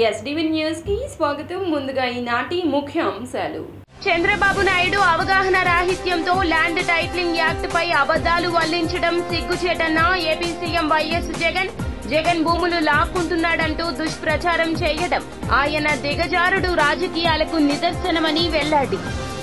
SDV news కి స్వాగతం. ముందుగా ఈనాటి ముఖ్య అంశాలు. చంద్రబాబు నాయుడు అవగాహన రాహిత్యంతో ల్యాండ్ టైటిలింగ్ యాక్ట్ పై అబద్దాలు వల్లించడం సిగ్గుచేటన్న ఏపీ సీఎం వైఎస్ జగన్ భూములు లాక్కుంటున్నాడంటూ దుష్ప్రచారం చేయడం ఆయన దిగజారుడు రాజకీయాలకు నిదర్శనమని వెల్లడి.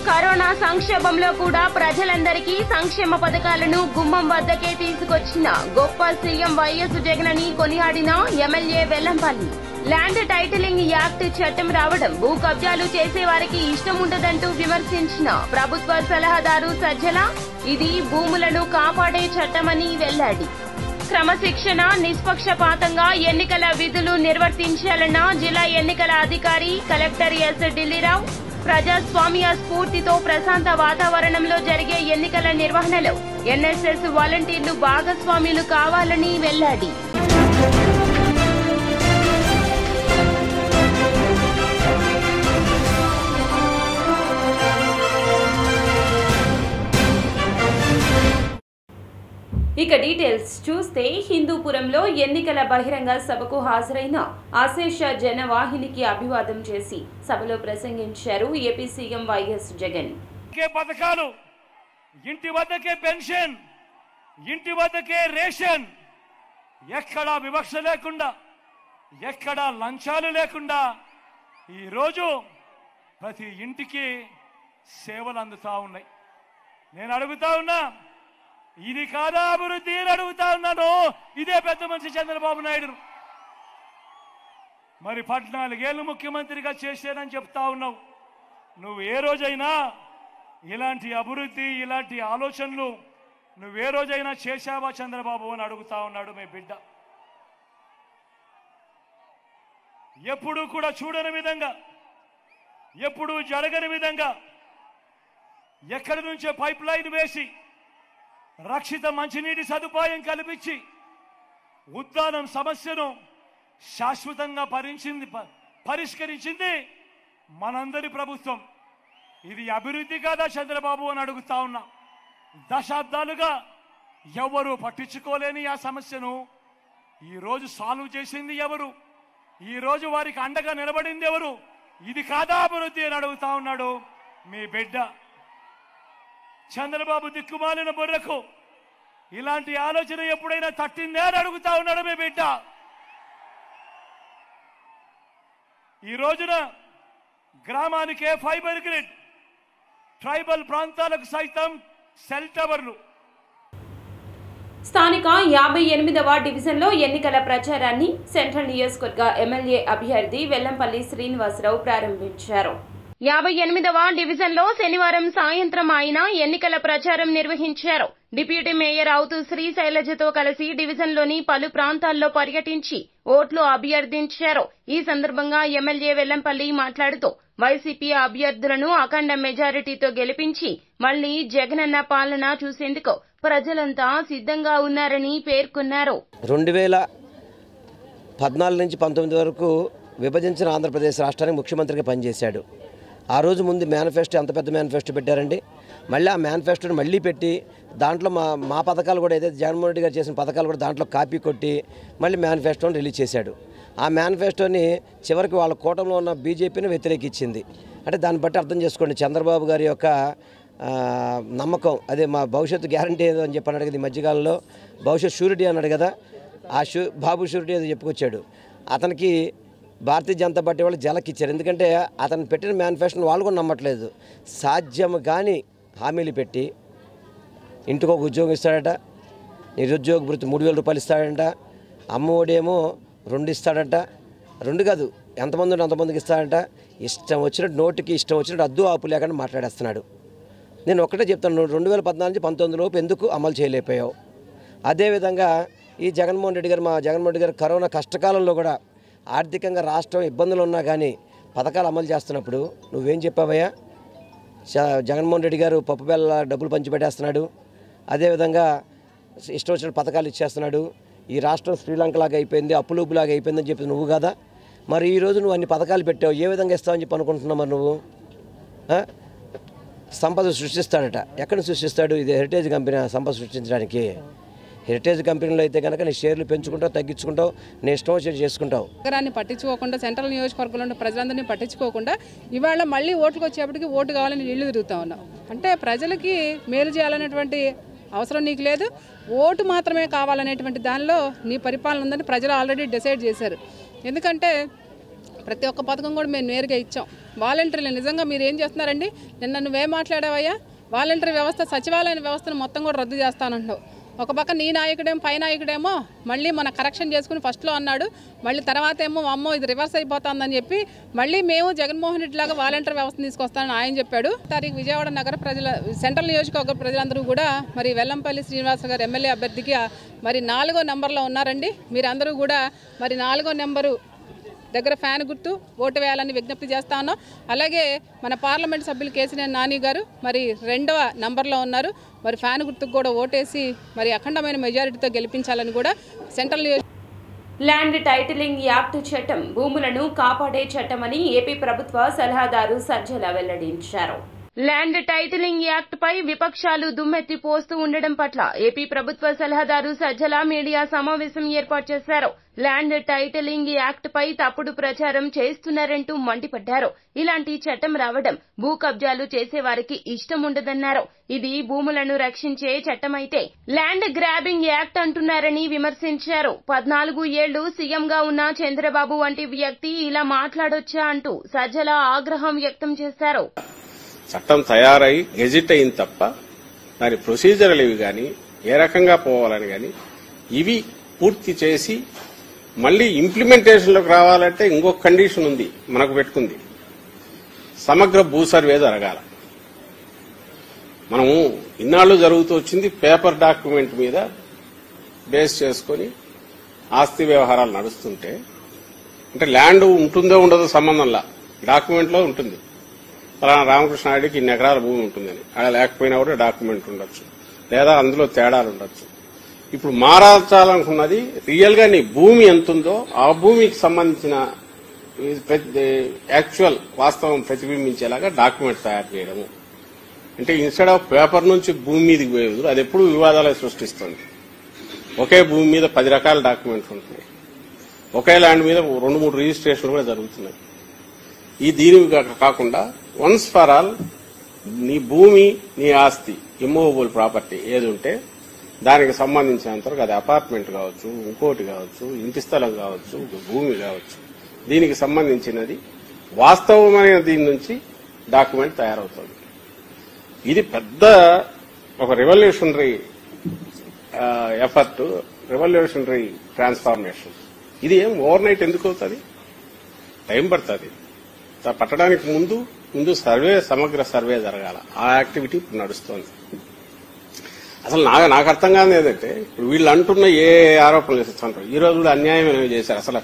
కరోనా సంక్షోభంలో కూడా ప్రజలందరికీ సంక్షేమ పథకాలను గుమ్మం వద్దకే తీసుకొచ్చిన గొప్ప సీఎం వైఎస్ జగన్ అని కొనియాడిన MLA Vellampalli. Land titling act చట్టం రావడం భూ కబ్జాలు చేసేవారికి ఇష్టం ఉండదంటూ విమర్శించిన ప్రభుత్వ సలహాదారు సజ్జల ఇది భూములను కాపాడే చట్టమని వెల్లడి. క్రమశిక్షణ నిష్పక్షపాతంగా ఎన్నికల విధులు నిర్వర్తించాలన్న జిల్లా ఎన్నికల అధికారి కలెక్టర్ ఎస్ ఢిల్లీరావు. ప్రజాస్వామ్య స్ఫూర్తితో ప్రశాంత వాతావరణంలో జరిగే ఎన్నికల నిర్వహణలో ఎన్ఎస్ఎస్ వాలంటీర్లు భాగస్వాములు కావాలని వెల్లడి. ఇక డీటెయిల్స్ చూస్తే, హిందూపురంలో ఎన్నికల బహిరంగ సభకు హాజరైన అశేష జనవాహినికి అభివాదం చేసి సభలో ప్రసంగించారు ఏపీ సీఎం వైఎస్ జగన్. పథకాలు, ఇంటి వద్దకే పెన్షన్, ఇంటి వద్దకే రేషన్, ఎక్కడా వివక్ష లేకుండా, ఎక్కడా లంచాలు లేకుండా ఈరోజు ప్రతి ఇంటికి సేవలు అందుతా ఉన్నాయి. నేను అడుగుతా ఉన్నా, ఇది కాదా అభివృద్ధి అని అడుగుతా ఉన్నాను. ఇదే పెద్ద మనిషి చంద్రబాబు నాయుడు మరి 14 ఏళ్ళు ముఖ్యమంత్రిగా చేశానని చెప్తా ఉన్నావు. నువ్వు ఏ రోజైనా ఇలాంటి అభివృద్ధి, ఇలాంటి ఆలోచనలు నువ్వే రోజైనా చేశావా చంద్రబాబు అని అడుగుతా ఉన్నాడు మీ బిడ్డ. ఎప్పుడూ కూడా చూడని విధంగా, ఎప్పుడూ జరగని విధంగా ఎక్కడి నుంచో పైప్ లైన్ వేసి రక్షిత మంచినీటి సదుపాయం కల్పించి ఉద్దానం సమస్యను శాశ్వతంగా పరిష్కరించింది మనందరి ప్రభుత్వం. ఇది అభివృద్ధి కాదా చంద్రబాబు అని అడుగుతా ఉన్నా. దశాబ్దాలుగా ఎవరు పట్టించుకోలేని ఆ సమస్యను ఈరోజు సాల్వ్ చేసింది ఎవరు? ఈరోజు వారికి అండగా నిలబడింది ఎవరు? ఇది కాదా అభివృద్ధి అని అడుగుతా ఉన్నాడు మీ బిడ్డ. చంద్రబాబు దిక్కుమాలిన బుర్రకు ఇలాంటి ఆలోచన ఎప్పుడైనా తట్టిందే అని అడుగుతా ఉన్నాడు మీ బిడ్డ. ఈ రోజున గ్రామానికే ఫైబర్ గ్రిడ్, ట్రైబల్ ప్రాంతాలకు సైతం సెల్ టవర్లు. స్థానిక 58వ డివిజన్లో ఎన్నికల ప్రచారాన్ని సెంట్రల్ నియోజకవర్గ ఎమ్మెల్యే అభ్యర్థి వెల్లంపల్లి శ్రీనివాసరావు ప్రారంభించారు. 58వ డివిజన్లో శనివారం సాయంత్రం ఆయన ఎన్నికల ప్రచారం నిర్వహించారు. డిప్యూటీ మేయర్ అవుతూ శ్రీశైలజతో కలిసి డివిజన్లోని పలు ప్రాంతాల్లో పర్యటించి ఓట్లు అభ్యర్థించారు. ఈ సందర్భంగా ఎమ్మెల్యే వెల్లంపల్లి మాట్లాడుతూ వైసీపీ అభ్యర్థులను అఖండ మెజారిటీతో గెలిపించి మళ్లీ జగనన్న పాలన చూసేందుకు ప్రజలంతా సిద్ధంగా ఉన్నారని పేర్కొన్నారు. 2014 నుంచి 19 వరకు విభజించిన ఆంధ్రప్రదేశ్ రాష్ట్రానికి ముఖ్యమంత్రిగా పనిచేశాడు. ఆ రోజు ముందు మేనిఫెస్టో, ఎంత పెద్ద మేనిఫెస్టో పెట్టారండి. మళ్ళీ ఆ మేనిఫెస్టోని మళ్ళీ పెట్టి దాంట్లో మా పథకాలు కూడా, ఏదైతే జగన్మోహన్ రెడ్డి గారు చేసిన పథకాలు కూడా దాంట్లో కాపీ కొట్టి మళ్ళీ మేనిఫెస్టోని రిలీజ్ చేశాడు. ఆ మేనిఫెస్టోని చివరికి వాళ్ళ కూటమిలో ఉన్న బీజేపీని వ్యతిరేకించింది. అంటే దాన్ని బట్టి అర్థం చేసుకోండి చంద్రబాబు గారి యొక్క నమ్మకం. అదే మా భవిష్యత్తు గ్యారంటీ ఏదో అని చెప్పి అన్నాడు కదా, ఈ మధ్యకాలంలో భవిష్యత్ షూరిటీ అన్నాడు కదా, ఆ బాబు షూరిటీ ఏదో చెప్పుకొచ్చాడు. అతనికి భారతీయ జనతా పార్టీ వాళ్ళు జలకిచ్చారు. ఎందుకంటే అతను పెట్టిన మేనిఫెస్టోని వాళ్ళు కూడా నమ్మట్లేదు. సాధ్యం కానీ హామీలు పెట్టి ఇంటికి ఒక ఉద్యోగం ఇస్తాడట, నిరుద్యోగ భృతి 3000 రూపాయలు ఇస్తాడంట, అమ్మఒడేమో 2 ఇస్తాడట, 2 కాదు ఎంతమంది ఉంటే అంతమందికి ఇస్తాడంట. ఇష్టం వచ్చినట్టు నోటికి ఇష్టం వచ్చినట్టు అద్దు ఆపు లేకుండా మాట్లాడేస్తున్నాడు. నేను ఒక్కటే చెప్తాను, 2014 నుంచి 19 లోపు ఎందుకు అమలు చేయలేకపోయావు? అదేవిధంగా ఈ జగన్మోహన్ రెడ్డి గారు, మా జగన్మోహన్ రెడ్డి గారు కరోనా కష్టకాలంలో కూడా ఆర్థికంగా రాష్ట్రం ఇబ్బందులు ఉన్నా కానీ పథకాలు అమలు చేస్తున్నప్పుడు నువ్వేం చెప్పావయ్యా? జగన్మోహన్ రెడ్డి గారు పప్పు బెల్ల డబ్బులు పంచిపెట్టేస్తున్నాడు, అదేవిధంగా ఇష్టం వచ్చిన పథకాలు ఇచ్చేస్తున్నాడు, ఈ రాష్ట్రం శ్రీలంకలాగా అయిపోయింది, అప్పులూపులాగా అయిపోయిందని చెప్పి నువ్వు కదా. మరి ఈరోజు నువ్వు అన్ని పథకాలు పెట్టావు, ఏ విధంగా ఇస్తావని చెప్పి అనుకుంటున్నావు? మరి నువ్వు సంపద సృష్టిస్తాడట. ఎక్కడ సృష్టిస్తాడు? ఇది హెరిటేజ్ కంపెనీ సంపద సృష్టించడానికి. హెరిటేజ్ కంపెనీలో అయితే కనుక నీ షేర్లు పెంచుకుంటావు, తగ్గించుకుంటావు, నీ ఇష్టం వచ్చేది చేసుకుంటావు. నగరాన్ని పట్టించుకోకుండా, సెంట్రల్ నియోజకవర్గంలో ఉన్న ప్రజలందరినీ పట్టించుకోకుండా ఇవాళ మళ్ళీ ఓట్లకు వచ్చేప్పటికి ఓటు కావాలని ఇళ్ళు తిరుగుతూ ఉన్నాం. అంటే ప్రజలకి మేలు చేయాలనేటువంటి అవసరం నీకు లేదు, ఓటు మాత్రమే కావాలనేటువంటి దానిలో నీ పరిపాలన ఉందని ప్రజలు ఆల్రెడీ డిసైడ్ చేశారు. ఎందుకంటే ప్రతి ఒక్క పథకం కూడా మేము నేరుగా ఇచ్చాం. వాలంటీర్లు నిజంగా మీరు ఏం చేస్తున్నారండి? నిన్న నువ్వేం మాట్లాడావయ్యా? వాలంటీర్ వ్యవస్థ, సచివాలయ వ్యవస్థను మొత్తం కూడా రద్దు చేస్తానంటున్నావు. ఒక పక్క నీ నాయకుడేమో, పై నాయకుడేమో మళ్ళీ మన కరెక్షన్ చేసుకుని ఫస్ట్లో అన్నాడు, మళ్ళీ తర్వాత ఏమో అమ్మో ఇది రివర్స్ అయిపోతుందని చెప్పి మళ్ళీ మేము జగన్మోహన్ రెడ్డి లాగా వాలంటీర్ వ్యవస్థ తీసుకొస్తానని ఆయన చెప్పాడు. తారీఖు విజయవాడ నగర ప్రజల, సెంట్రల్ నియోజకవర్గ ప్రజలందరూ కూడా మరి వెల్లంపల్లి శ్రీనివాస గారు ఎమ్మెల్యే అభ్యర్థికి మరి 4వ నెంబర్లో ఉన్నారండి. మీరందరూ కూడా మరి 4వ నెంబరు దగ్గర ఫ్యాన్ గుర్తు ఓటు వేయాలని విజ్ఞప్తి చేస్తా ఉన్నాం. అలాగే మన పార్లమెంట్ సభ్యులు కేసీఆర్ నాని గారు మరి 2వ నంబర్లో ఉన్నారు. మరి ఫ్యాన్ గుర్తుకు కూడా ఓటేసి మరి అఖండమైన మెజారిటీతో గెలిపించాలని కూడా సెంట్రల్ ల్యాండ్ టైటిలింగ్ యాక్ట్ చట్టం భూములను కాపాడే చట్టమని ఏపీ ప్రభుత్వ సలహాదారు సజ్జల వెల్లడించారు. ల్యాండ్ టైటిలింగ్ యాక్ట్ పై విపక్షాలు దుమ్మెత్తి పోస్తూ ఉండడం పట్ల ఏపీ ప్రభుత్వ సలహాదారు సజ్జల మీడియా సమావేశం ఏర్పాటు చేశారు. ల్యాండ్ టైటిలింగ్ యాక్ట్ పై తప్పుడు ప్రచారం చేస్తున్నారంటూ మండిపడ్డారు. ఇలాంటి చట్టం రావడం భూ కబ్జాలు చేసేవారికి ఇష్టం ఉండదన్నారు. ఇది భూములను రక్షించే చట్టమైతే ల్యాండ్ గ్రాబింగ్ యాక్ట్ అంటున్నారని విమర్శించారు. 14 ఏళ్లు సీఎంగా ఉన్న చంద్రబాబు వంటి వ్యక్తి ఇలా మాట్లాడొచ్చా అంటూ సజ్జల ఆగ్రహం వ్యక్తం చేశారు. చట్టం తయారై గెజిట్ అయింది తప్ప దాని ప్రొసీజర్లు ఇవి కానీ ఏ రకంగా పోవాలని కానీ ఇవి పూర్తి చేసి మళ్లీ ఇంప్లిమెంటేషన్లోకి రావాలంటే ఇంకొక కండిషన్ ఉంది మనకు పెట్టుకుంది. సమగ్ర భూ సర్వే జరగాల. మనము ఇన్నాళ్లు జరుగుతూ వచ్చింది పేపర్ డాక్యుమెంట్ మీద బేస్ చేసుకుని ఆస్తి వ్యవహారాలు నడుస్తుంటే, అంటే ల్యాండ్ ఉంటుందో ఉండదో సంబంధంలా డాక్యుమెంట్లో ఉంటుంది. ఫలానా రామకృష్ణారెడ్డికి ఇన్ని ఎకరాల భూమి ఉంటుందని, అలా లేకపోయినా కూడా డాక్యుమెంట్ ఉండొచ్చు, లేదా అందులో తేడాలు ఉండొచ్చు. ఇప్పుడు మారాల్చాలనుకున్నది రియల్ గా నీ భూమి ఎంతుందో ఆ భూమికి సంబంధించిన యాక్చువల్ వాస్తవం ప్రతిబింబించేలాగా డాక్యుమెంట్ తయారు చేయడము. అంటే ఇన్స్టెడ్ ఆఫ్ పేపర్ నుంచి భూమి మీదకి పోయేది అది ఎప్పుడు వివాదాలు సృష్టిస్తుంది. ఒకే భూమి మీద 10 రకాల డాక్యుమెంట్లు ఉంటున్నాయి. ఒకే ల్యాండ్ మీద 2-3 రిజిస్ట్రేషన్లు కూడా జరుగుతున్నాయి. ఈ దీని కాకుండా వన్స్ ఫర్ ఆల్ నీ భూమి, నీ ఆస్తి, ఇమ్మూవబుల్ ప్రాపర్టీ ఏది ఉంటే దానికి సంబంధించినంతవరకు అది అపార్ట్మెంట్ కావచ్చు, ఇంకోటి కావచ్చు, ఇంటి స్థలం కావచ్చు, భూమి కావచ్చు, దీనికి సంబంధించినది వాస్తవమైన దీని నుంచి డాక్యుమెంట్ తయారవుతుంది. ఇది పెద్ద ఒక రెవల్యూషనరీ ఎఫర్ట్, రెవల్యూషనరీ ట్రాన్స్ఫార్మేషన్. ఇది ఏం ఓవర్ నైట్ ఎందుకు అవుతుంది? టైం పడుతుంది. పట్టడానికి ముందు సర్వే, సమగ్ర సర్వే జరగాల. ఆ యాక్టివిటీ ఇప్పుడు నడుస్తోంది. అసలు నాకు అర్థం కాదు ఏదంటే ఇప్పుడు వీళ్ళు అంటున్న ఏ ఆరోపణలు చేస్తుంటారు. ఈ రోజు కూడా అన్యాయం ఏమి చేశారు? అసలు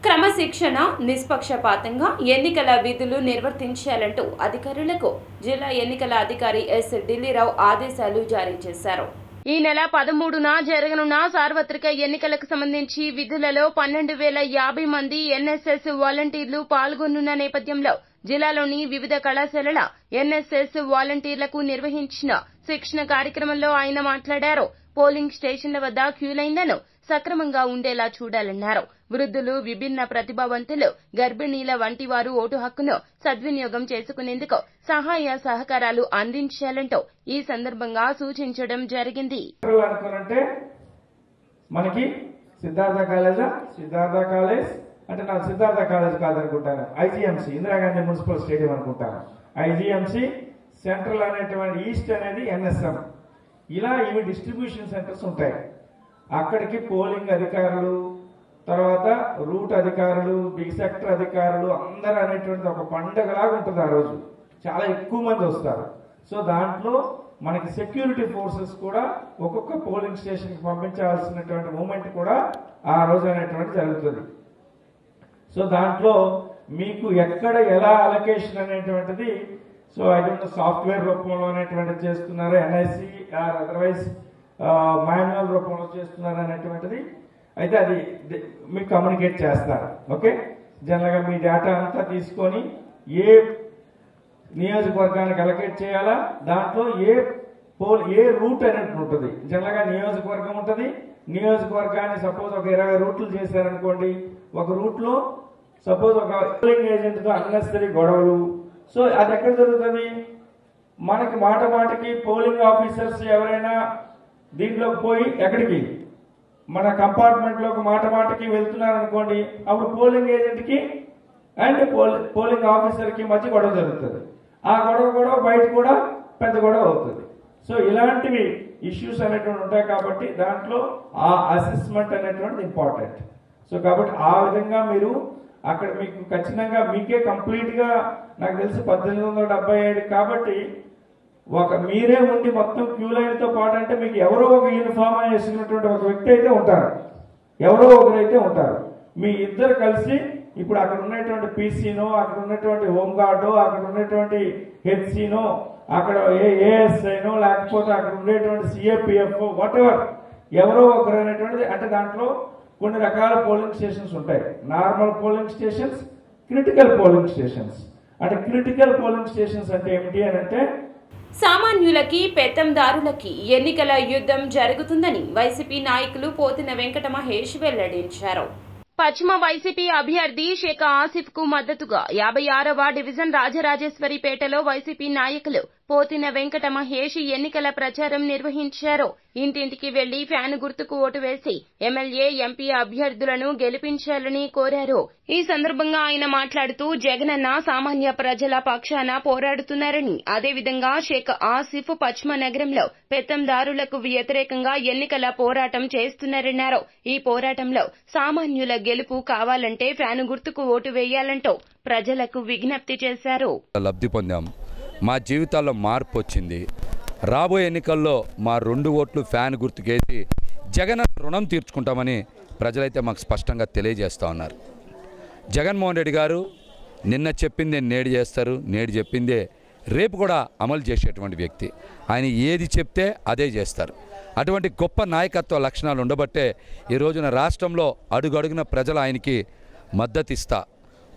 క్రమశిక్షణ, నిష్పక్షపాతంగా ఎన్నికల విధులు నిర్వర్తించాలంటూ అధికారులకు జిల్లా ఎన్నికల అధికారి ఎస్ ఢిల్లీరావు ఆదేశాలు జారీ చేశారు. ఈ నెల 13న జరగనున్న సార్వత్రిక ఎన్నికలకు సంబంధించి విధులలో 12,050 మంది ఎన్ఎస్ఎస్ వాలంటీర్లు పాల్గొనున్న నేపథ్యంలో జిల్లాలోని వివిధ కళాశాలల ఎన్ఎస్ఎస్ వాలంటీర్లకు నిర్వహించిన శిక్షణ కార్యక్రమంలో ఆయన మాట్లాడారు. పోలింగ్ స్టేషన్ల వద్ద క్యూలైన్లను సక్రమంగా ఉండేలా చూడాలన్నారు. వృద్ధులు, విభిన్న ప్రతిభావంతులు, గర్భిణీల వంటి వారు ఓటు హక్కును సద్వినియోగం చేసుకునేందుకు సహాయ సహకారాలు అందించాలంటూ ఈ సందర్భంగా సూచించడం జరిగింది. మనకి సిద్ధార్థ కాలేజ్ అంటే నాకు Siddhartha college కాదనుకుంటాను, ఐజీఎంసీ Indira Gandhi municipal stadium అనుకుంటాను, ఐజీఎంసీ సెంట్రల్ అనేటువంటి ఈస్ట్ అనేది ఎన్ఎస్ఎం, ఇలా ఇవి డిస్ట్రిబ్యూషన్ సెంటర్స్ ఉంటాయి. అక్కడికి పోలింగ్ అధికారులు, తర్వాత రూట్ అధికారులు, బిగ్ సెక్టర్ అధికారులు అందరూ అనేటువంటిది ఒక పండగలాగా ఉంటుంది. ఆ రోజు చాలా ఎక్కువ మంది వస్తారు. సో దాంట్లో మనకి సెక్యూరిటీ ఫోర్సెస్ కూడా ఒక్కొక్క పోలింగ్ స్టేషన్ కి పంపించాల్సినటువంటి మూమెంట్ కూడా ఆ రోజు అనేటువంటి జరుగుతుంది. సో దాంట్లో మీకు ఎక్కడ ఎలా అలొకేషన్ అనేటువంటిది, సో అటువంటి సాఫ్ట్వేర్ రూపంలో అనేటువంటిది చేస్తున్నారు, ఎన్ఐసి ఆర్ అదర్వైజ్ మాన్యువల్ రూపంలో చేస్తున్నారు అనేటువంటిది అయితే అది మీకు కమ్యూనికేట్ చేస్తారు. ఓకే, జనరల్గా మీ డేటా అంతా తీసుకొని ఏ నియోజకవర్గానికి అలొకేట్ చేయాలా, దాంట్లో ఏ ఏ రూట్ అనేది ఉంటుంది. జనరల్గా నియోజకవర్గం ఉంటుంది. నియోజకవర్గాన్ని సపోజ్ ఒక 20 రూట్లు చేశారనుకోండి. ఒక రూట్లో సపోజ్ ఒక పోలింగ్ ఏజెంట్తో అన్నెసరీ గొడవలు. సో అది ఎక్కడ జరుగుతుంది? మనకి మాటకి పోలింగ్ ఆఫీసర్స్ ఎవరైనా దీంట్లోకి పోయి ఎక్కడికి మన కంపార్ట్మెంట్లోకి మాటకి వెళ్తున్నారనుకోండి, అప్పుడు పోలింగ్ ఏజెంట్కి అండ్ పోలింగ్ ఆఫీసర్కి మధ్య గొడవ జరుగుతుంది. ఆ గొడవ బయట కూడా పెద్ద గొడవ అవుతుంది. సో ఇలాంటివి ఇష్యూస్ అనేటువంటి ఉంటాయి. కాబట్టి దాంట్లో ఆ అసెస్మెంట్ అనేటువంటిది ఇంపార్టెంట్. సో కాబట్టి ఆ విధంగా మీరు అక్కడ మీకు ఖచ్చితంగా మీకే కంప్లీట్ గా నాకు తెలిసి 1877 కాబట్టి మీరే ఉండి మొత్తం క్యూ లైన్ తో పాటు అంటే మీకు ఎవరో ఒక యూనిఫామ్ వేసుకున్నటువంటి ఒక వ్యక్తి అయితే ఉంటారు, ఎవరో ఒకరైతే ఉంటారు. మీ ఇద్దరు కలిసి ఇప్పుడు అక్కడ ఉన్నటువంటి పీసీనో, అక్కడ ఉన్నటువంటి హోంగార్డో, అక్కడ ఉన్నటువంటి హెచ్సీనో, అక్కడ ఏఎస్ఐనో, లేకపోతే అక్కడ ఉండేటువంటి సిఏపిఎఫ్ వాట్ ఎవర్ ఎవరో ఒకరు అనేటువంటిది. అంటే దాంట్లో కొన్ని రకాల పోలింగ్ స్టేషన్స్ ఉంటాయి. Normal polling stations, critical polling stations. అంటే క్రిటికల్ పోలింగ్ స్టేషన్స్ అంటే ఏమిటి అని అంటే సామాన్యులకి పెత్తందారులకి ఎన్నికల యుద్ధం జరుగుతుందని వైసీపీ నాయకులు పోతిన వెంకట మహేష్ వెల్లడించారు. పశ్చిమ వైసీపీ అభ్యర్థి షేక్ ఆసిఫ్ కు మద్దతుగా 56వ డివిజన్ రాజరాజేశ్వరిపేటలో వైసీపీ నాయకులు పోతిన వెంకట మహేష్ ఎన్నికల ప్రచారం నిర్వహించారు. ఇంటింటికి వెళ్లి ఫ్యాన్ గుర్తుకు ఓటు వేసి ఎమ్మెల్యే, ఎంపీ అభ్యర్థులను గెలిపించాలని కోరారు. ఈ సందర్భంగా ఆయన మాట్లాడుతూ జగనన్న సామాన్య ప్రజల పక్షాన పోరాడుతున్నారని, అదేవిధంగా షేక్ ఆసిఫ్ పశ్చిమ నగరంలో పెత్తందారులకు వ్యతిరేకంగా ఎన్నికల పోరాటం చేస్తున్నారన్నారు. ఈ పోరాటంలో సామాన్యుల గెలుపు కావాలంటే ఫ్యాన్ గుర్తుకు ఓటు వేయాలంటూ ప్రజలకు విజ్ఞప్తి చేశారు. లబ్ధి పొందాం, మా జీవితాల్లో మార్పు వచ్చింది. రాబోయే ఎన్నికల్లో మా 2 ఓట్లు ఫ్యాన్ గుర్తుకేసి జగన్ రుణం తీర్చుకుంటామని ప్రజలైతే మాకు స్పష్టంగా తెలియజేస్తూ ఉన్నారు. జగన్మోహన్ రెడ్డి గారు నిన్న చెప్పిందే నేడు చేస్తారు, నేడు చెప్పిందే రేపు కూడా అమలు చేసేటువంటి వ్యక్తి. ఆయన ఏది చెప్తే అదే చేస్తారు. అటువంటి గొప్ప నాయకత్వ లక్షణాలు ఉండబట్టే ఈ రోజున రాష్ట్రంలో అడుగడుగున ప్రజలు ఆయనకి మద్దతు ఇస్తా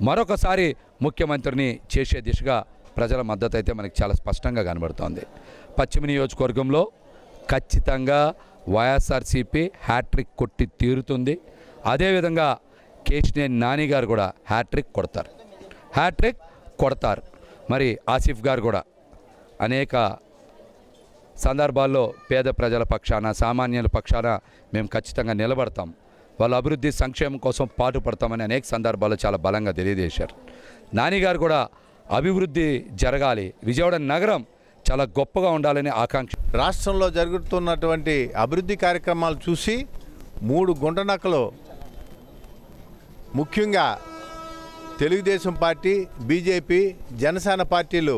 మరొకసారి ముఖ్యమంత్రిని చేసే దిశగా ప్రజల మద్దతు అయితే మనకి చాలా స్పష్టంగా కనబడుతోంది. పశ్చిమ నియోజకవర్గంలో ఖచ్చితంగా వైఎస్ఆర్సీపీ హ్యాట్రిక్ కొట్టి తీరుతుంది. అదేవిధంగా కేశినేని నాని గారు కూడా హ్యాట్రిక్ కొడతారు. మరి ఆసిఫ్ గారు కూడా అనేక సందర్భాల్లో పేద ప్రజల పక్షాన, సామాన్యుల పక్షాన మేము ఖచ్చితంగా నిలబడతాం, వాళ్ళ అభివృద్ధి సంక్షేమం కోసం పాటుపడతామని అనేక సందర్భాల్లో చాలా బలంగా తెలియజేశారు. నాని గారు కూడా అభివృద్ధి జరగాలి, విజయవాడ నగరం చాలా గొప్పగా ఉండాలని ఆకాంక్ష. రాష్ట్రంలో జరుగుతున్నటువంటి అభివృద్ధి కార్యక్రమాలు చూసి 3 గుంటనక్కలు ముఖ్యంగా తెలుగుదేశం పార్టీ, బీజేపీ, జనసేన పార్టీలు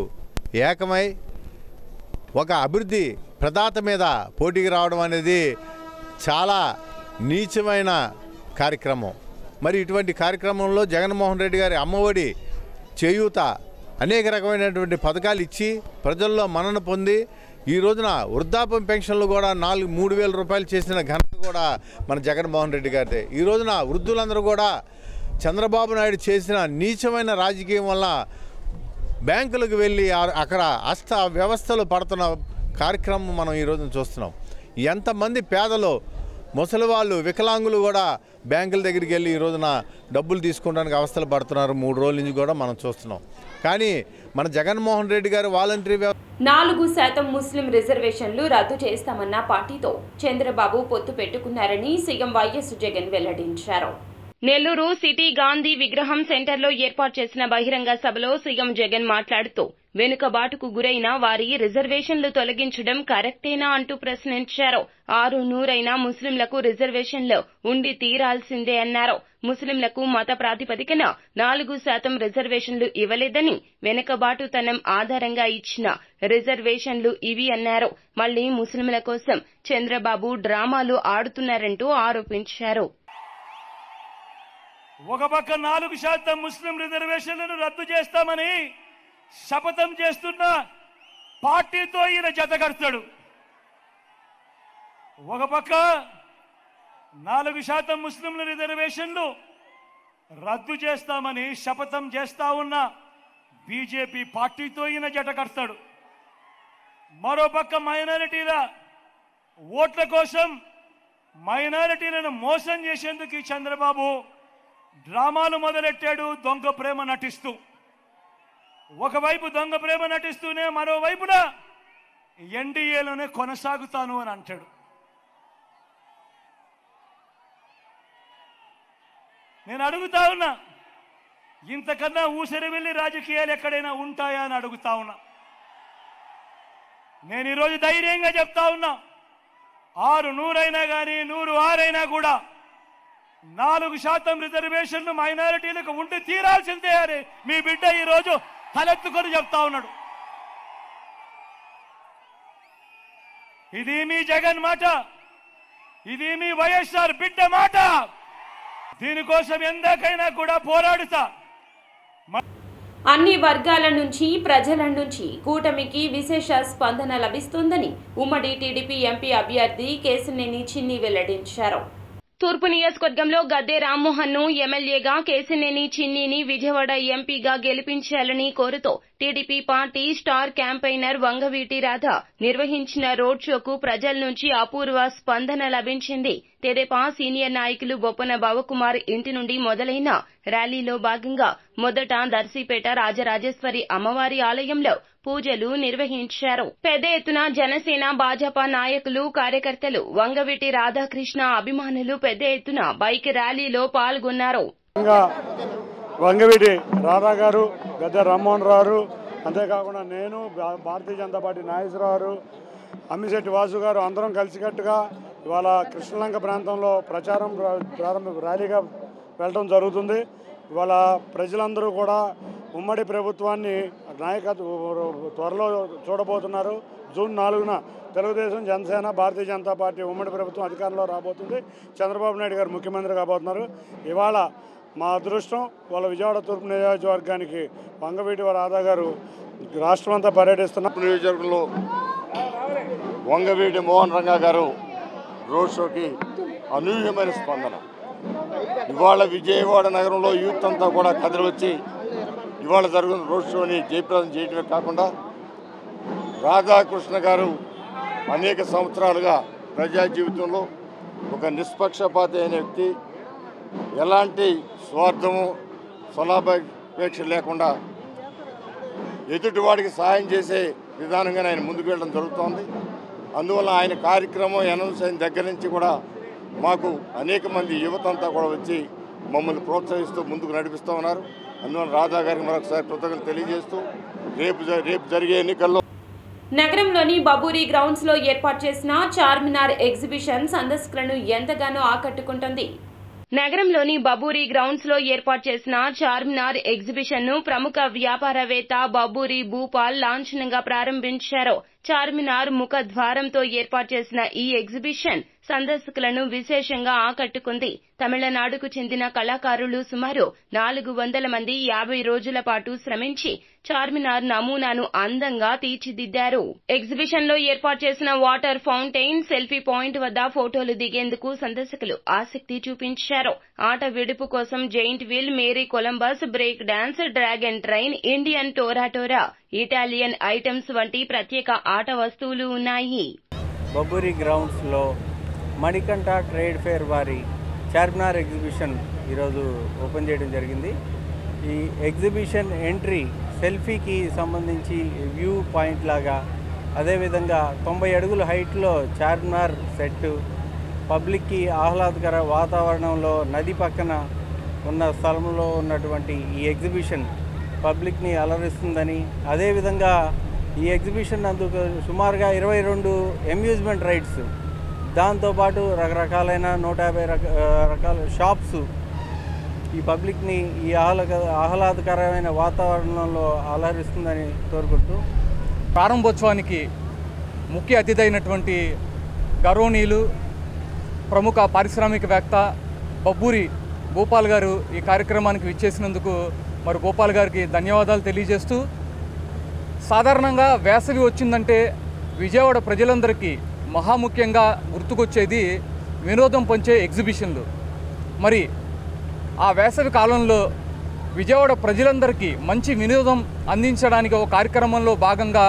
ఏకమై ఒక అభివృద్ధి ప్రదాత మీద పోటీకి రావడం అనేది చాలా నీచమైన కార్యక్రమం. మరి ఇటువంటి కార్యక్రమంలో జగన్మోహన్ రెడ్డి గారి అమ్మఒడి, చేయూత, అనేక రకమైనటువంటి పథకాలు ఇచ్చి ప్రజల్లో మన్నన పొంది ఈ రోజున వృద్ధాప్యం పెన్షన్లు కూడా 3,000 రూపాయలు చేసిన ఘనత కూడా మన జగన్మోహన్ రెడ్డి గారిదే. ఈ రోజున వృద్ధులందరూ కూడా చంద్రబాబు నాయుడు చేసిన నీచమైన రాజకీయం వల్ల బ్యాంకులకు వెళ్ళి అక్కడ వ్యవస్థలు పడుతున్న కార్యక్రమం మనం ఈ రోజున చూస్తున్నాం. ఎంతమంది పేదలు, ముసలివాళ్ళు, వికలాంగులు కూడా బ్యాంకుల దగ్గరికి వెళ్ళి ఈ రోజున డబ్బులు తీసుకోవడానికి అవస్థలు పడుతున్నారు. 3 రోజుల నుంచి కూడా మనం చూస్తున్నాం. కానీ మన జగన్మోహన్ రెడ్డి గారు వాలంటరీ 4% ముస్లిం రిజర్వేషన్లు రద్దు చేస్తామన్న పార్టీతో చంద్రబాబు పొత్తు పెట్టుకున్నారని సీఎం వైఎస్ జగన్ వెల్లడించారు. నెల్లూరు సిటీ గాంధీ విగ్రహం సెంటర్లో ఏర్పాటు చేసిన బహిరంగ సభలో సీఎం జగన్ మాట్లాడుతూ వెనుకబాటుకు గురైన వారి రిజర్వేషన్లు తొలగించడం కరెక్టేనా అంటూ ప్రశ్నించారు. 600 ముస్లింలకు రిజర్వేషన్లు ఉండి తీరాల్సిందే అన్నారు. ముస్లింలకు మత ప్రాతిపదికన 4% రిజర్వేషన్లు ఇవ్వలేదని, వెనుకబాటుతనం ఆధారంగా ఇచ్చిన రిజర్వేషన్లు ఇవి అన్నారు. మళ్లీ ముస్లింల కోసం చంద్రబాబు డ్రామాలు ఆడుతున్నారంటూ ఆరోపించారు. ఒక పక్క 4% ముస్లిం రిజర్వేషన్లను రద్దు చేస్తామని శపథం చేస్తున్న పార్టీతో ఈయన జతకడతాడు. ఒక పక్క 4% ముస్లింల రిజర్వేషన్లు రద్దు చేస్తామని శపథం చేస్తా ఉన్న బీజేపీ పార్టీతో ఈయన జతకడతాడు. మరోపక్క మైనారిటీల ఓట్ల కోసం మైనారిటీలను మోసం చేసేందుకు ఈ చంద్రబాబు డ్రామాలు మొదలెట్టాడు. దొంగ ప్రేమ నటిస్తూ, ఒకవైపు దొంగ ప్రేమ నటిస్తూనే మరోవైపున ఎన్డీఏలోనే కొనసాగుతాను అని అంటాడు. నేను అడుగుతా ఉన్నా, ఇంతకన్నా ఊసరి వెళ్ళి రాజకీయాలు ఎక్కడైనా ఉంటాయా అని అడుగుతా ఉన్నా. నేను ఈరోజు ధైర్యంగా చెప్తా ఉన్నా, 600 అయినా కానీ 106 అయినా కూడా 4% రిజర్వేషన్లు మైనారిటీలకు ఉండి తీరాల్సిందే అని మీ బిడ్డ ఈరోజు తలెత్తుకొని చెప్తా ఉన్నాడు. ఇది మీ జగన్ మాట, ఇది మీ వైఎస్ఆర్ బిడ్డ మాట. దీనికోసం ఎందాకైనా కూడా పోరాడుతా. అన్ని వర్గాల నుంచి, ప్రజల నుంచి కూటమికి విశేష స్పందన లభిస్తుందని ఉమ్మడి టీడీపీ ఎంపీ అభ్యర్థి కేశినేని చిన్ని వెల్లడించారు. తూర్పు నియోజకవర్గంలో గద్దె రామ్మోహన్ ను ఎమ్మెల్యేగా, కేశినేని చిన్నిని విజయవాడ ఎంపీగా గెలిపించాలని కోరుతూ TDP party star campaigner Vangaveeti Radha నిర్వహించిన రోడ్ షోకు ప్రజల నుంచి అపూర్వ స్పందన లభించింది. తెదేపా సీనియర్ నాయకులు బొప్పన బావకుమార్ ఇంటి నుండి మొదలైన ర్యాలీలో భాగంగా మొదట దర్శిపేట రాజరాజేశ్వరి అమ్మవారి ఆలయంలో పూజలు నిర్వహించారు. పెద్ద ఎత్తున జనసేన, భాజపా నాయకులు, కార్యకర్తలు, వంగవీటి రాధాకృష్ణ అభిమానులు పెద్ద ఎత్తున బైక్ ర్యాలీలో పాల్గొన్నారు. వంగవీటి రాధా గారు, గద్దె రామ్మోహన్ రావు, అంతేకాకుండా నేను, భారతీయ జనతా పార్టీ నాగేశ్వరరావు, అమ్మిశెట్టి వాసు గారు అందరం కలిసికట్టుగా ఇవాళ కృష్ణలంక ప్రాంతంలో ప్రచారం ర్యాలీగా వెళ్ళడం జరుగుతుంది. ఇవాళ ప్రజలందరూ కూడా ఉమ్మడి ప్రభుత్వాన్ని త్వరలో చూడబోతున్నారు. జూన్ 4న తెలుగుదేశం, జనసేన, భారతీయ జనతా పార్టీ ఉమ్మడి ప్రభుత్వం అధికారంలో రాబోతుంది. చంద్రబాబు నాయుడు గారు ముఖ్యమంత్రి కాబోతున్నారు. ఇవాళ మా అదృష్టం, వాళ్ళ విజయవాడ తూర్పు నియోజకవర్గానికి వంగవీటి రాధా గారు రాష్ట్రం అంతా పర్యటిస్తున్నారు. నియోజకవర్గంలో వంగవీటి మోహన్ రంగా గారు రోడ్ షోకి అనూహ్యమైన స్పందన. ఇవాళ విజయవాడ నగరంలో యూత్ అంతా కూడా కదిలివచ్చి ఇవాళ జరుగుతున్న రోడ్ షోని జయప్రదం చేయడమే కాకుండా రాధాకృష్ణ గారు అనేక సంవత్సరాలుగా ప్రజా జీవితంలో ఒక నిష్పక్షపాత అయిన వ్యక్తి, ఎలాంటి స్వార్థము, స్వలాభాపేక్ష లేకుండా ఎదుటివాడికి సహాయం చేసే విధానంగా ఆయన ముందుకు వెళ్ళడం జరుగుతోంది. అందువల్ల ఆయన కార్యక్రమం అనౌన్స్ అయిన దగ్గర నుంచి కూడా మాకు అనేక మంది యువత అంతా కూడా వచ్చి మమ్మల్ని ప్రోత్సహిస్తూ ముందుకు నడిపిస్తూ ఉన్నారు. అందువల్ల రాధా గారికి మరొకసారి కృతజ్ఞతలు తెలియజేస్తూ రేపు జరిగే ఎన్నికల్లో నగరంలోని బబూరి గ్రౌండ్స్ లో ఏర్పాటు చేసిన చార్మినార్ ఎగ్జిబిషన్ సందర్శకులను ఎంతగానో ఆకట్టుకుంటుంది. నగరంలోని బబూరి గ్రౌండ్స్ లో ఏర్పాటు చేసిన చార్మినార్ ఎగ్జిబిషన్ ను ప్రముఖ వ్యాపారవేత్త బబూరి భూపాల్ లాంఛనంగా ప్రారంభించారు. చార్మినార్ ముఖ ద్వారంతో ఏర్పాటు చేసిన ఈ ఎగ్జిబిషన్ సందర్శకులను విశేషంగా ఆకట్టుకుంది. తమిళనాడుకు చెందిన కళాకారులు సుమారు 400 మంది 50 రోజుల పాటు శ్రమించి చార్మినార్ నమూనాను అందంగా తీర్చిదిద్దారు. ఎగ్జిబిషన్ లో ఏర్పాటు చేసిన వాటర్ ఫౌంటైన్, సెల్ఫీ పాయింట్ వద్ద ఫోటోలు దిగేందుకు సందర్శకులు ఆసక్తి చూపించారు. ఆట విడుపు కోసం giant wheel, Mary Columbus, break dance, dragon train, Indian tora tora, Italian items వంటి ప్రత్యేక ఆట వస్తువులు ఉన్నాయి. బబూరి గ్రౌండ్స్ లో మణికంఠ ట్రేడ్ ఫేర్ వారి చార్మినార్ ఎగ్జిబిషన్ ఈరోజు ఓపెన్ చేయడం జరిగింది. ఈ ఎగ్జిబిషన్ ఎంట్రీ సెల్ఫీకి సంబంధించి వ్యూ పాయింట్ లాగా, అదేవిధంగా 90 అడుగుల హైట్లో చార్మినార్ సెట్, పబ్లిక్కి ఆహ్లాదకర వాతావరణంలో నది పక్కన ఉన్న స్థలంలో ఉన్నటువంటి ఈ ఎగ్జిబిషన్ పబ్లిక్ని అలరిస్తుందని, అదేవిధంగా ఈ ఎగ్జిబిషన్ అందుకు సుమారుగా 22 అమ్యూజ్మెంట్ రైడ్స్, దాంతోపాటు రకరకాలైన 150 రకాల షాప్స్ ఈ పబ్లిక్ని ఈ ఆహ్లాదకరమైన వాతావరణంలో అలరిస్తుందని కోరుకుంటూ ప్రారంభోత్సవానికి ముఖ్య అతిథి అయినటువంటి గౌరవనీయులు ప్రముఖ పారిశ్రామికవేత్త బబ్బూరి భూపాల్ గారు ఈ కార్యక్రమానికి విచ్చేసినందుకు మరి భూపాల్ గారికి ధన్యవాదాలు తెలియజేస్తూ, సాధారణంగా వేసవి వచ్చిందంటే విజయవాడ ప్రజలందరికీ మహాముఖ్యంగా గుర్తుకొచ్చేది వినోదం పంచే ఎగ్జిబిషన్లు. మరి ఆ వేసవి కాలంలో విజయవాడ ప్రజలందరికీ మంచి వినోదం అందించడానికి ఒక కార్యక్రమంలో భాగంగా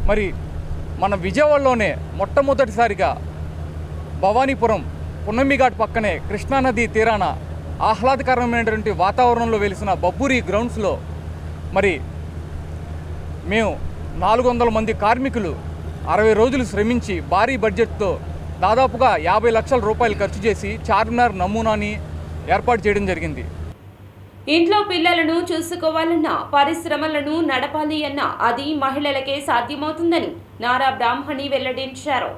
మరి మన విజయవాడలోనే మొట్టమొదటిసారిగా భవానీపురం పున్నమిఘాట్ పక్కనే కృష్ణానది తీరాన ఆహ్లాదకరమైనటువంటి వాతావరణంలో వెలిసిన బబ్బూరి గ్రౌండ్స్లో మరి మేము 400 మంది కార్మికులు 60 రోజులు శ్రమించి భారీ బడ్జెట్తో దాదాపుగా 50 లక్షల రూపాయలు ఖర్చు చేసి చార్మినార్ నమూనాని ఏర్పాటు చేయడం జరిగింది. ఇంట్లో పిల్లలను చూసుకోవాలన్నా పరిశ్రమలను నడపాలి అన్నా అది మహిళలకే సాధ్యమవుతుందని నారా బ్రాహ్మణి వెల్లడించారు.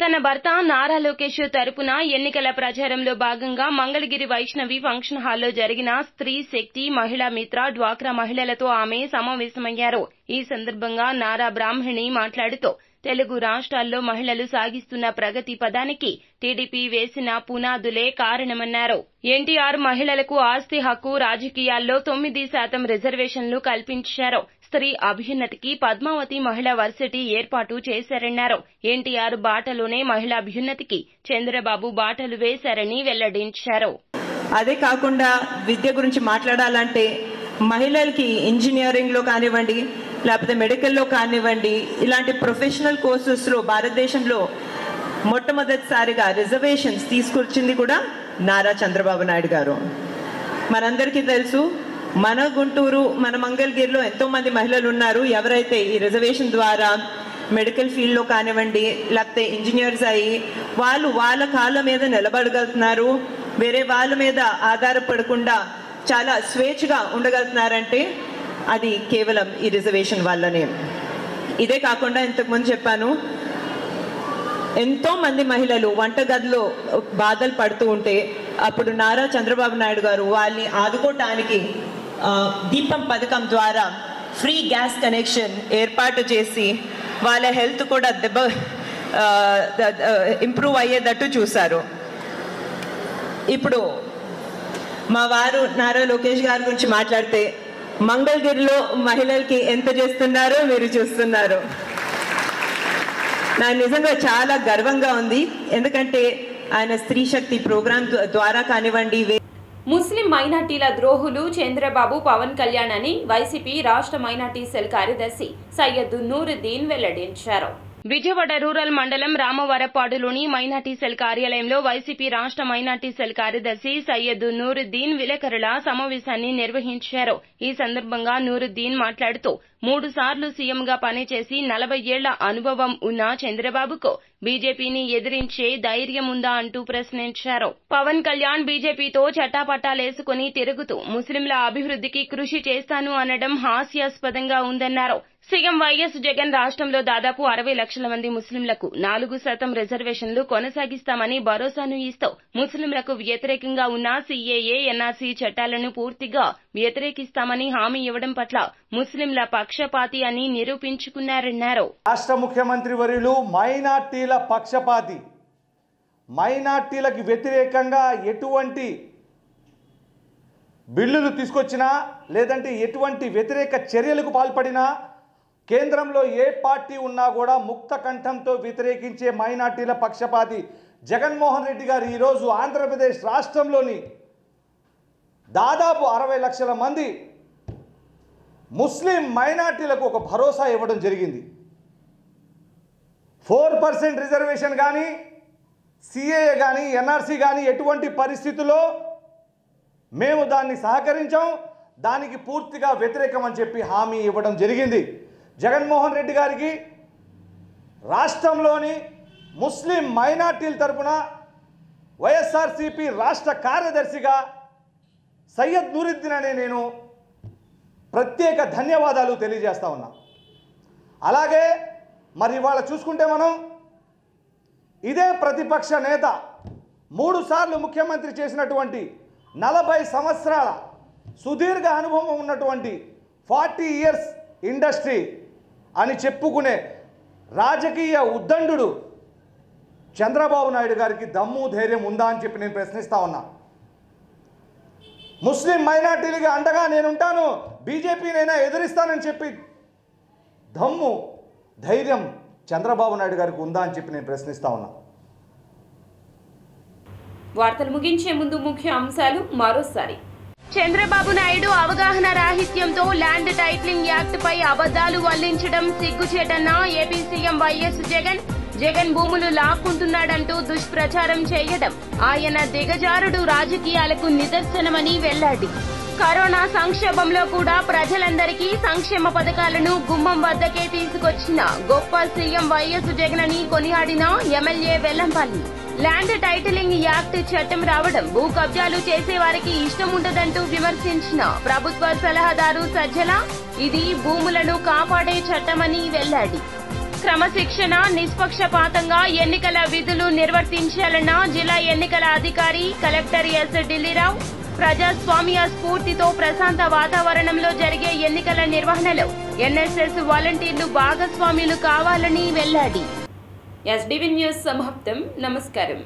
తన భర్త నారా లోకేష్ తరపున ఎన్నికల ప్రచారంలో భాగంగా మంగళగిరి వైష్ణవి ఫంక్షన్ హాల్లో జరిగిన స్త్రీ శక్తి మహిళా మిత్ర డ్వాక్రా మహిళలతో ఆమె సమావేశమయ్యారు. ఈ సందర్భంగా నారా బ్రాహ్మణి మాట్లాడుతూ తెలుగు రాష్ట్రాల్లో మహిళలు సాగిస్తున్న ప్రగతి పదానికి టీడీపీ వేసిన పునాదులే కారణమన్నారు. ఎన్టీఆర్ మహిళలకు ఆస్తి హక్కు, రాజకీయాల్లో 9% రిజర్వేషన్లు కల్పించారు. స్త్రీ అభ్యున్నతికి పద్మావతి మహిళా వర్సిటీ ఏర్పాటు చేశారన్నారు. ఎన్టీఆర్ బాటలోనే మహిళా అభ్యున్నతికి చంద్రబాబు బాటలు వేశారని వెల్లడించారు. అదే కాకుండా విద్య గురించి మాట్లాడాలంటే మహిళలకి ఇంజనీరింగ్ లో కానివ్వండి, లేకపోతే మెడికల్లో కానివ్వండి, ఇలాంటి ప్రొఫెషనల్ కోర్సెస్లో భారతదేశంలో మొట్టమొదటిసారిగా రిజర్వేషన్స్ తీసుకొచ్చింది కూడా నారా చంద్రబాబు నాయుడు గారు. మనందరికీ తెలుసు, మన గుంటూరు, మన మంగళగిరిలో ఎంతో మంది మహిళలు ఉన్నారు ఎవరైతే ఈ రిజర్వేషన్ ద్వారా మెడికల్ ఫీల్డ్లో కానివ్వండి, లేకపోతే ఇంజనీర్స్ అయ్యి వాళ్ళు వాళ్ళ కాళ్ళ మీద నిలబడగలుగుతున్నారు, వేరే వాళ్ళ మీద ఆధారపడకుండా చాలా స్వేచ్ఛగా ఉండగలుగుతున్నారంటే అది కేవలం ఈ రిజర్వేషన్ వల్లనే. ఇదే కాకుండా ఇంతకుముందు చెప్పాను, ఎంతో మంది మహిళలు వంటగదిలో బాధలు పడుతూ ఉంటే అప్పుడు నారా చంద్రబాబు నాయుడు గారు వాళ్ళని ఆదుకోవటానికి దీపం పథకం ద్వారా ఫ్రీ గ్యాస్ కనెక్షన్ ఏర్పాటు చేసి వాళ్ళ హెల్త్ కూడా ఇంప్రూవ్ అయ్యేటట్టు చూశారు. ఇప్పుడు మా వారు నారా లోకేష్ గారి గురించి మాట్లాడితే మంగళగిరిలో మహిళలకి ఎంత చేస్తున్నారో మీరు చూస్తున్నారు. నాకు నిజంగా చాలా గర్వంగా ఉంది, ఎందుకంటే ఆయన స్త్రీ శక్తి ప్రోగ్రాం ద్వారా కానివ్వండి. ముస్లిం మైనార్టీల ద్రోహులు చంద్రబాబు, పవన్ కళ్యాణ్ అని వైసీపీ రాష్ట్ర మైనార్టీ సెల్ కార్యదర్శి సయ్యద్ నూరుద్దీన్ వెల్లడించారు. విజయవాడ రూరల్ మండలం రామవరపాడులోని మైనార్టీ సెల్ కార్యాలయంలో వైసీపీ రాష్ట్ర మైనార్టీ సెల్ కార్యదర్శి సయ్యద్ నూరుద్దీన్ విలేకరుల సమావేశాన్ని నిర్వహించారు. ఈ సందర్భంగా నూరుద్దీన్ మాట్లాడుతూ 3 సార్లు సీఎంగా పనిచేసి 40 ఏళ్ల అనుభవం ఉన్న చంద్రబాబుకు బీజేపీని ఎదిరించే ధైర్యం ఉందా అంటూ ప్రశ్నించారు. పవన్ కళ్యాణ్ బీజేపీతో చట్టాపట్టాలేసుకుని తిరుగుతూ ముస్లింల అభివృద్ధికి కృషి చేస్తాను అనడం హాస్యాస్పదంగా ఉందన్నారు. సీఎం వైఎస్ జగన్ రాష్ట్రంలో దాదాపు 60 లక్షల మంది ముస్లింలకు 4% రిజర్వేషన్లు కొనసాగిస్తామని భరోసాను ఇస్తూ ముస్లింలకు వ్యతిరేకంగా ఉన్న సీఏఏ, ఎన్ఆర్సీ చట్టాలను పూర్తిగా వ్యతిరేకిస్తామని హామీ ఇవ్వడం పట్ల ముస్లింల పక్షపాతి అని నిరూపించుకున్నారన్నారు. రాష్ట్ర ముఖ్యమంత్రి వర్యులు మైనార్టీల పక్షపాతి, మైనార్టీలకు వ్యతిరేకంగా ఎటువంటి బిల్లులు తీసుకొచ్చినా లేదంటే ఎటువంటి వ్యతిరేక చర్యలకు పాల్పడినా కేంద్రంలో ఏ పార్టీ ఉన్నా కూడా ముక్త కంఠంతో వ్యతిరేకించే మైనార్టీల పక్షపాతి జగన్మోహన్ రెడ్డి గారు ఈరోజు ఆంధ్రప్రదేశ్ రాష్ట్రంలోని దాదాపు 60 లక్షల మంది ముస్లిం మైనార్టీలకు ఒక భరోసా ఇవ్వడం జరిగింది. 4% రిజర్వేషన్ కానీ, సిఏఏ కానీ, ఎన్ఆర్సీ కానీ ఎటువంటి పరిస్థితుల్లో మేము దాన్ని సహకరించాం, దానికి పూర్తిగా వ్యతిరేకం అని చెప్పి హామీ ఇవ్వడం జరిగింది. జగన్మోహన్ రెడ్డి గారికి రాష్ట్రంలోని ముస్లిం మైనార్టీల తరపున వైఎస్ఆర్సీపీ రాష్ట్ర కార్యదర్శిగా సయ్యద్ నూరుద్దీన్ అనే నేను ప్రత్యేక ధన్యవాదాలు తెలియజేస్తా ఉన్నా. అలాగే మరి ఇవాళ చూసుకుంటే మనం ఇదే ప్రతిపక్ష నేత 3 సార్లు ముఖ్యమంత్రి చేసినటువంటి 40 సంవత్సరాల సుదీర్ఘ అనుభవం ఉన్నటువంటి 40 ఇయర్స్ ఇండస్ట్రీ అని చెప్పుకునే రాజకీయ ఉద్దండు చంద్రబాబు నాయుడు గారికి దమ్ము ధైర్యం ఉందా అని చెప్పి నేను ప్రశ్నిస్తా ఉన్నా. ముస్లిం మైనార్టీలకి అండగా నేనుంటాను, బీజేపీనైనా ఎదిరిస్తానని చెప్పి దమ్ము ధైర్యం చంద్రబాబు నాయుడు గారికి ఉందా అని చెప్పి నేను ప్రశ్నిస్తా ఉన్నా. వార్తలు ముగించే ముందు ముఖ్య అంశాలు మరోసారి. చంద్రబాబు నాయుడు అవగాహన రాహిత్యంతో ల్యాండ్ టైటిలింగ్ యాక్ట్ పై అబద్దాలు వల్లించడం సిగ్గుచేటన్న ఏపీ సీఎం వైఎస్ జగన్ భూములు లాక్కుంటున్నాడంటూ దుష్ప్రచారం చేయడం ఆయన దిగజారుడు రాజకీయాలకు నిదర్శనమని వెల్లడి. కరోనా సంక్షోభంలో కూడా ప్రజలందరికీ సంక్షేమ పథకాలను గుమ్మం వద్దకే తీసుకొచ్చిన గొప్ప సీఎం వైఎస్ జగన్ అని కొనియాడిన MLA Vellampalli. Land titling act చట్టం రావడం భూ కబ్జాలు చేసేవారికి ఇష్టం ఉండదంటూ విమర్శించిన ప్రభుత్వ సలహాదారు సజ్జల ఇది భూములను కాపాడే చట్టమని వెల్లడి. క్రమశిక్షణ నిష్పక్షపాతంగా ఎన్నికల విధులు నిర్వర్తించాలన్న జిల్లా ఎన్నికల అధికారి కలెక్టర్ ఎస్ ఢిల్లీరావు. ప్రజాస్వామ్య స్ఫూర్తితో ప్రశాంత వాతావరణంలో జరిగే ఎన్నికల నిర్వహణలో ఎన్ఎస్ఎస్ వాలంటీర్లు భాగస్వాములు కావాలని వెల్లడి. ఎస్డీవీ న్యూస్ సమాప్తం. నమస్కారం.